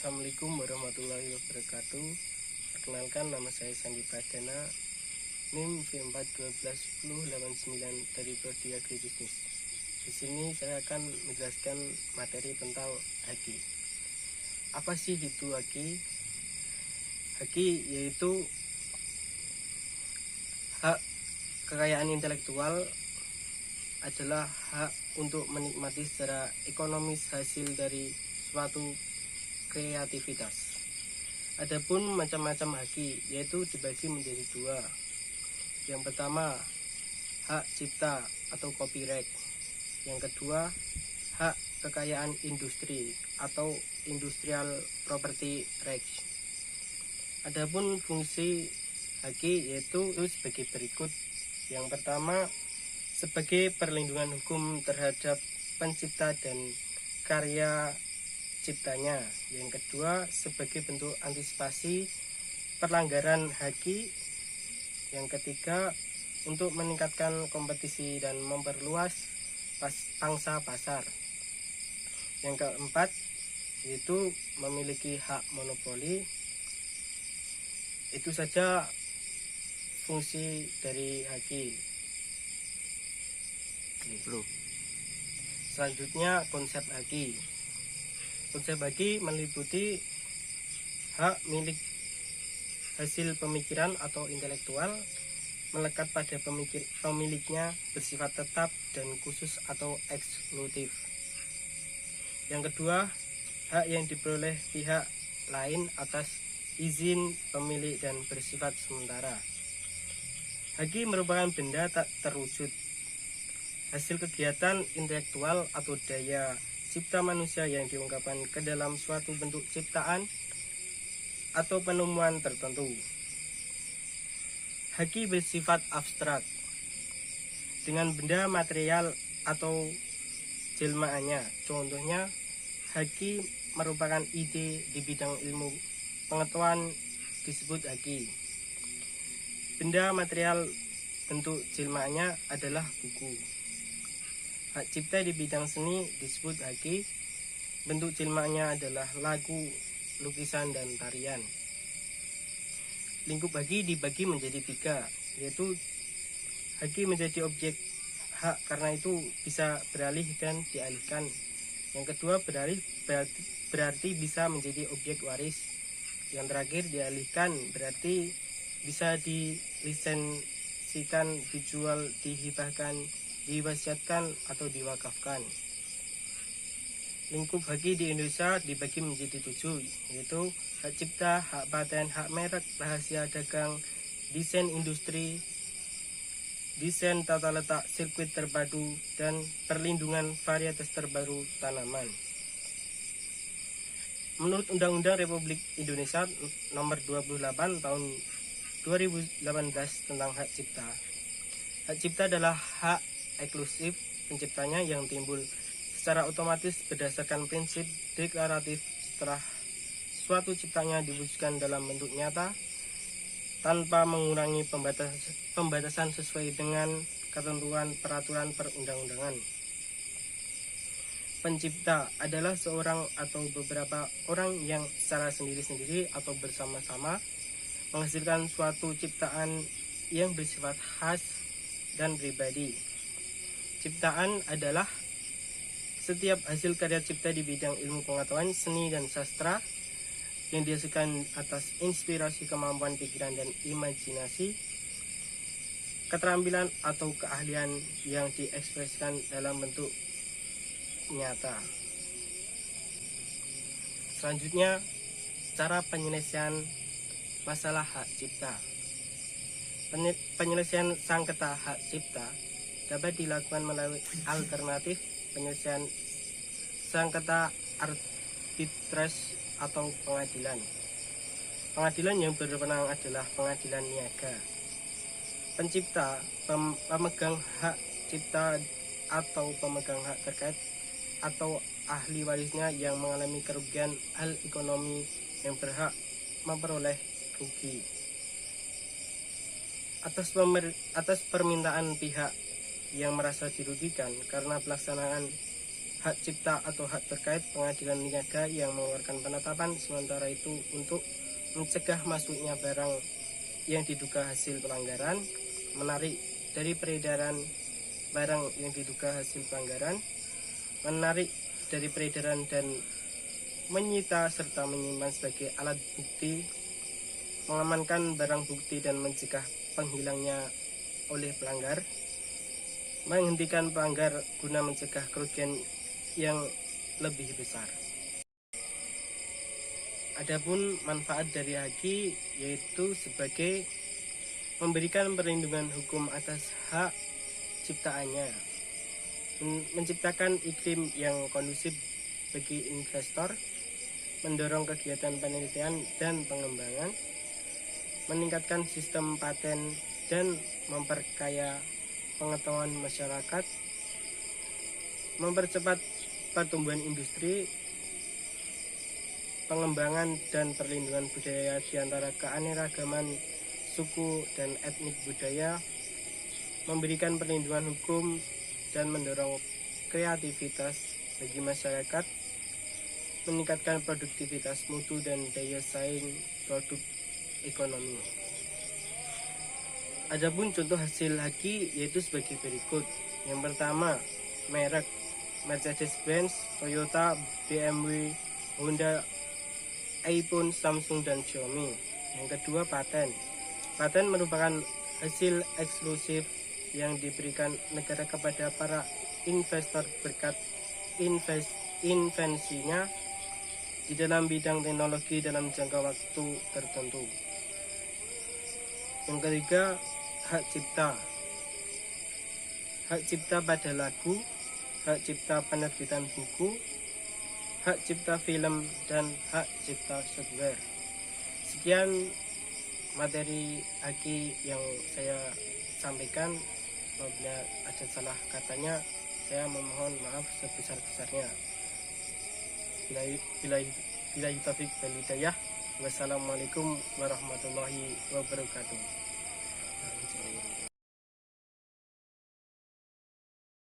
Assalamualaikum warahmatullahi wabarakatuh. Perkenalkan, nama saya Sandi Pradana, NIM V4121089 dari Prodi Agribisnis. Di sini saya akan menjelaskan materi tentang HAKI. Apa sih itu HAKI? HAKI yaitu hak kekayaan intelektual, adalah hak untuk menikmati secara ekonomis hasil dari suatu kreativitas. Adapun macam-macam HAKI yaitu dibagi menjadi dua. Yang pertama, hak cipta atau copyright. Yang kedua, hak kekayaan industri atau industrial property rights. Adapun fungsi HAKI yaitu sebagai berikut. Yang pertama, sebagai perlindungan hukum terhadap pencipta dan karya ciptanya. Yang kedua, sebagai bentuk antisipasi pelanggaran HAKI. Yang ketiga, untuk meningkatkan kompetisi dan memperluas pangsa pasar. Yang keempat, yaitu memiliki hak monopoli. Itu saja fungsi dari HAKI. Selanjutnya, konsep HAKI. Konsep HAKI meliputi hak milik hasil pemikiran atau intelektual melekat pada pemiliknya, bersifat tetap dan khusus atau eksklusif. Yang kedua, hak yang diperoleh pihak lain atas izin pemilik dan bersifat sementara. HAKI merupakan benda tak terwujud, hasil kegiatan intelektual atau daya cipta manusia yang diungkapkan ke dalam suatu bentuk ciptaan atau penemuan tertentu. HAKI bersifat abstrak dengan benda material atau jelmaannya. Contohnya, HAKI merupakan ide di bidang ilmu pengetahuan disebut HAKI. Benda material bentuk jelmaannya adalah buku. Hak cipta di bidang seni disebut HAKI. Bentuk jelmaannya adalah lagu, lukisan, dan tarian. Lingkup HAKI dibagi menjadi tiga, yaitu HAKI menjadi objek hak karena itu bisa beralih dan dialihkan. Yang kedua, beralih berarti bisa menjadi objek waris. Yang terakhir, dialihkan berarti bisa dilisensikan, dijual, dihibahkan, diwasiatkan, atau diwakafkan. Lingkup HAKI di Indonesia dibagi menjadi 7, yaitu hak cipta, hak paten, hak merek, rahasia dagang, desain industri, desain tata letak sirkuit terpadu, dan perlindungan varietas terbaru tanaman. Menurut Undang-Undang Republik Indonesia Nomor 28 Tahun 2018 tentang hak cipta, hak cipta adalah hak eksklusif penciptanya yang timbul secara otomatis berdasarkan prinsip deklaratif setelah suatu ciptanya diwujudkan dalam bentuk nyata tanpa mengurangi pembatasan sesuai dengan ketentuan peraturan perundang-undangan. Pencipta adalah seorang atau beberapa orang yang secara sendiri-sendiri atau bersama-sama menghasilkan suatu ciptaan yang bersifat khas dan pribadi. Ciptaan adalah setiap hasil karya cipta di bidang ilmu pengetahuan, seni, dan sastra yang dihasilkan atas inspirasi kemampuan pikiran dan imajinasi, keterampilan atau keahlian yang diekspresikan dalam bentuk nyata. Selanjutnya, cara penyelesaian masalah hak cipta. Penyelesaian sengketa hak cipta dapat dilakukan melalui alternatif penyelesaian sengketa arbitras atau pengadilan. Pengadilan yang berwenang adalah pengadilan niaga. Pencipta, pemegang hak cipta atau pemegang hak terkait atau ahli warisnya yang mengalami kerugian hal ekonomi yang berhak memperoleh rugi atas permintaan pihak yang merasa dirugikan karena pelaksanaan hak cipta atau hak terkait pengadilan niaga yang mengeluarkan penetapan sementara itu untuk mencegah masuknya barang yang diduga hasil pelanggaran, menarik dari peredaran barang yang diduga hasil pelanggaran, menarik dari peredaran dan menyita serta menyimpan sebagai alat bukti, mengamankan barang bukti dan mencegah penghilangnya oleh pelanggar, menghentikan pelanggar guna mencegah kerugian yang lebih besar. Adapun manfaat dari haki yaitu sebagai memberikan perlindungan hukum atas hak ciptaannya, menciptakan iklim yang kondusif bagi investor, mendorong kegiatan penelitian dan pengembangan, meningkatkan sistem paten dan memperkaya pengetahuan masyarakat, mempercepat pertumbuhan industri, pengembangan dan perlindungan budaya di antara keanekaragaman suku dan etnik budaya, memberikan perlindungan hukum dan mendorong kreativitas bagi masyarakat, meningkatkan produktivitas mutu dan daya saing produk ekonomi. Adapun contoh hasil haki yaitu sebagai berikut. Yang pertama, merek Mercedes-Benz, Toyota, BMW, Honda, iPhone, Samsung, dan Xiaomi. Yang kedua, paten. Paten merupakan hasil eksklusif yang diberikan negara kepada para investor berkat invensinya di dalam bidang teknologi dalam jangka waktu tertentu. Yang ketiga, hak cipta. Hak cipta pada lagu, hak cipta penerbitan buku, hak cipta film, dan hak cipta software. Sekian materi haki yang saya sampaikan. Apabila ada salah katanya, saya memohon maaf sebesar-besarnya. Bila taufik wal hidayah. Wassalamualaikum warahmatullahi wabarakatuh.